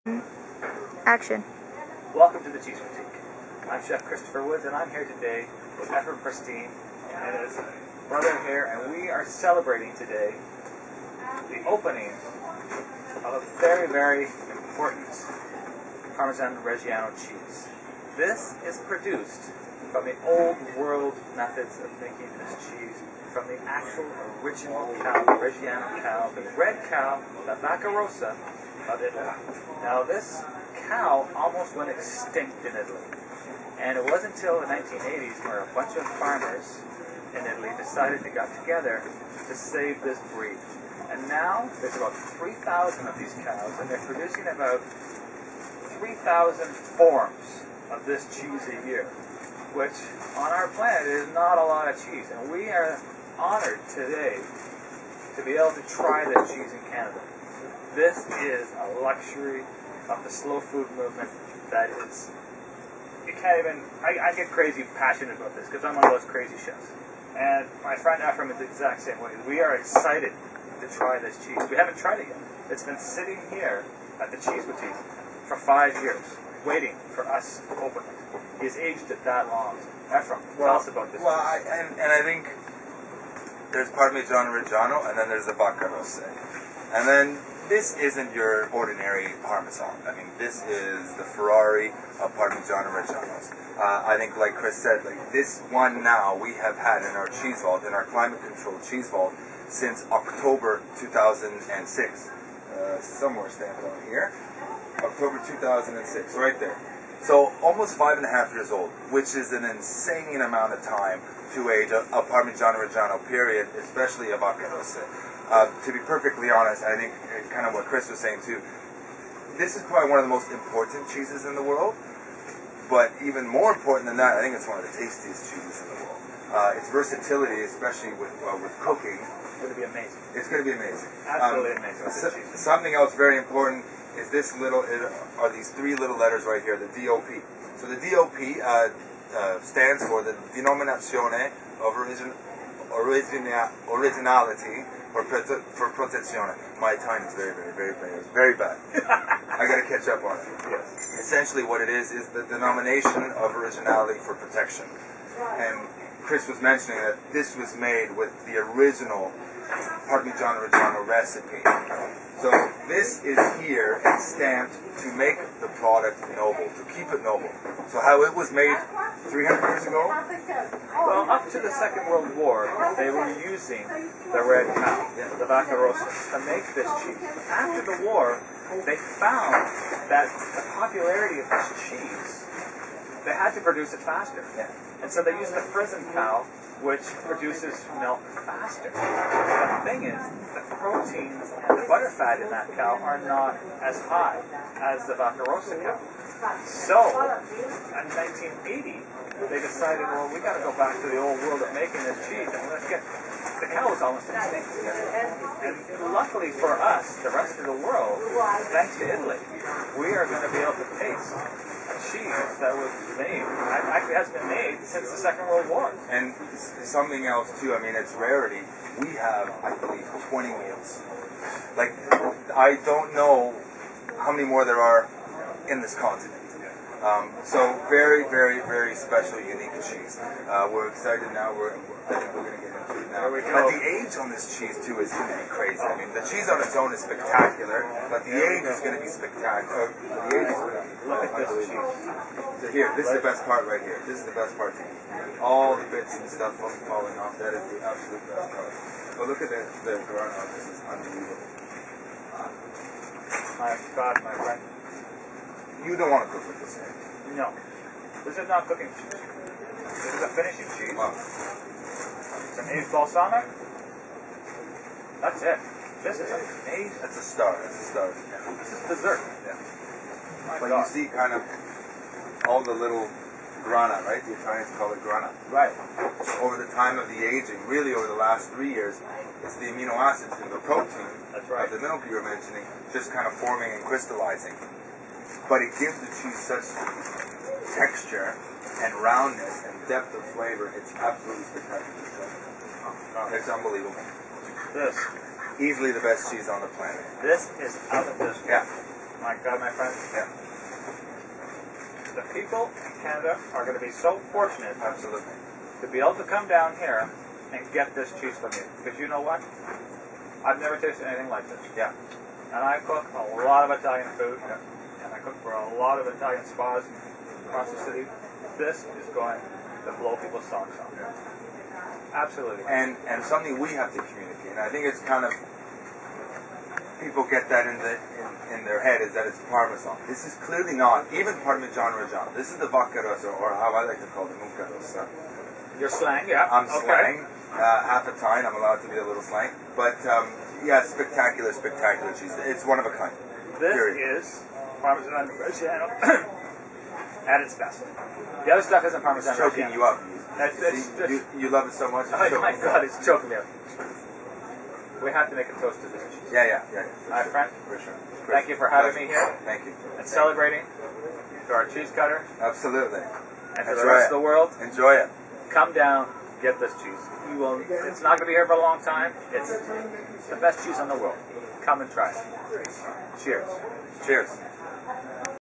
Action. Welcome to the Cheese Boutique. I'm Chef Christopher Woods, and I'm here today with Afrim Prestine and his brother here, and we are celebrating today the opening of a very, very important Parmigiano Reggiano cheese. This is produced from the old world methods of making this cheese, from the actual original cow, the Reggiano cow, the red cow, the Vacca Rossa of Italy. Now this cow almost went extinct in Italy, and it wasn't until the 1980s where a bunch of farmers in Italy decided to get together to save this breed. And now there's about 3,000 of these cows, and they're producing about 3,000 forms of this cheese a year, which on our planet is not a lot of cheese, and we are honored today to be able to try this cheese in Canada. This is a luxury of the slow food movement that is, you can't even, I get crazy passionate about this because I'm one of those crazy chefs. And my friend Afrim is the exact same way. We are excited to try this cheese. We haven't tried it yet. It's been sitting here at the Cheese Boutique for 5 years, waiting for us to open it. He's aged it that long. Afrim, tell us about this. Well, I think there's Parmigiano Reggiano, and then there's the Vacca Rossa. And then this isn't your ordinary Parmesan. I mean, this is the Ferrari of Parmigiano Reggianos. I think, like Chris said, like this one now we have had in our cheese vault, in our climate-controlled cheese vault, since October 2006. Somewhere stamped on here. October 2006, right there. So almost 5.5 years old, which is an insane amount of time to age a Parmigiano Reggiano, period, especially a Vacca Rossa. To be perfectly honest, I think kind of what Chris was saying too, this is probably one of the most important cheeses in the world, but even more important than that, I think it's one of the tastiest cheeses in the world. Its versatility, especially with cooking, It's going to be amazing. It's going to be amazing. Absolutely amazing. Something else very important is this are these 3 little letters right here, the DOP. So the DOP stands for the Denominazione of Originality for Protezione. My time is very bad. I got to catch up on it. Yes. Essentially what it is the denomination of originality for protection. And Chris was mentioning that this was made with the original Parmigiano Reggiano recipe. So this is here and stamped to make the product noble, to keep it noble. So how it was made 300 years ago? Well, up to the Second World War, they were using the red cow, the Vacca Rossa, to make this cheese. After the war, they found that the popularity of this cheese, they had to produce it faster. And so they used the frozen cow, which produces milk faster. The thing is, the proteins and the butter fat in that cow are not as high as the Vacca Rossa cow. So, in 1980, they decided, well, we got to go back to the old world of making this cheese, and let's get, the cow was almost extinct. And luckily for us, the rest of the world, thanks to Italy, we are going to be able to taste a cheese that was made, actually has been made since the Second World War. And something else too, I mean, it's rarity. We have, I believe, 20 meals. Like, I don't know how many more there are in this continent. So very, very, very special, unique cheese. We're excited now. I think we're going to get into it now. But the age on this cheese too is going to be crazy. I mean, the cheese on its own is spectacular, but the age is going to be spectacular. The age is going to be unbelievable. So here, this is the best part right here. This is the best part to eat. All the bits and stuff falling off. That is the absolute best part. But look at the grana. This is unbelievable. My God, my friend. You don't want to cook with this, eh? No. This is not cooking cheese. This is a finishing cheese. Wow. Some aged balsamic. That's it. This is amazing. That's a start. That's a start. This is dessert. Yeah. My But God. you see kind of all the little grana, right? The Italians call it grana. Right. Over the time of the aging, really over the last 3 years, it's the amino acids and the protein That's right. of the milk you were mentioning just kind of forming and crystallizing. But it gives the cheese such texture and roundness and depth of flavor. It's absolutely spectacular. It's unbelievable. This. Easily the best cheese on the planet. This is out of this. Yeah. My God, my friend. Yeah. The people in Canada are going to be so fortunate Absolutely. to be able to come down here and get this cheese from you. Because you know what? I've never tasted anything like this. Yeah. And I cook a lot of Italian food. Yeah. And I cook for a lot of Italian spas across the city. This is going to blow people's socks off. Yeah. Absolutely. And something we have to communicate. And I think it's kind of, people get that in their head, is that it's Parmesan. This is clearly not even parmigiano reggiano. This is the vacca rossa, or how I like to call it, mucca rossa. Your slang, yeah. I'm okay. slang. Half a time, I'm allowed to be a little slang. But yeah, spectacular cheese. It's one of a kind. This Period. is Parmesan Reggiano at its best. The other stuff isn't Parmesan It's choking Reggiano. you up. You love it so much. Oh my God, it's choking me up. We have to make a toast to this cheese. Yeah. My friend, For sure. thank you for having me here Thank you. and celebrating to our cheese cutter Absolutely. and to the rest of the world. Enjoy it. Come down, get this cheese. You will. It's not going to be here for a long time. It's the best cheese in the world. Come and try it. Cheers. Cheers.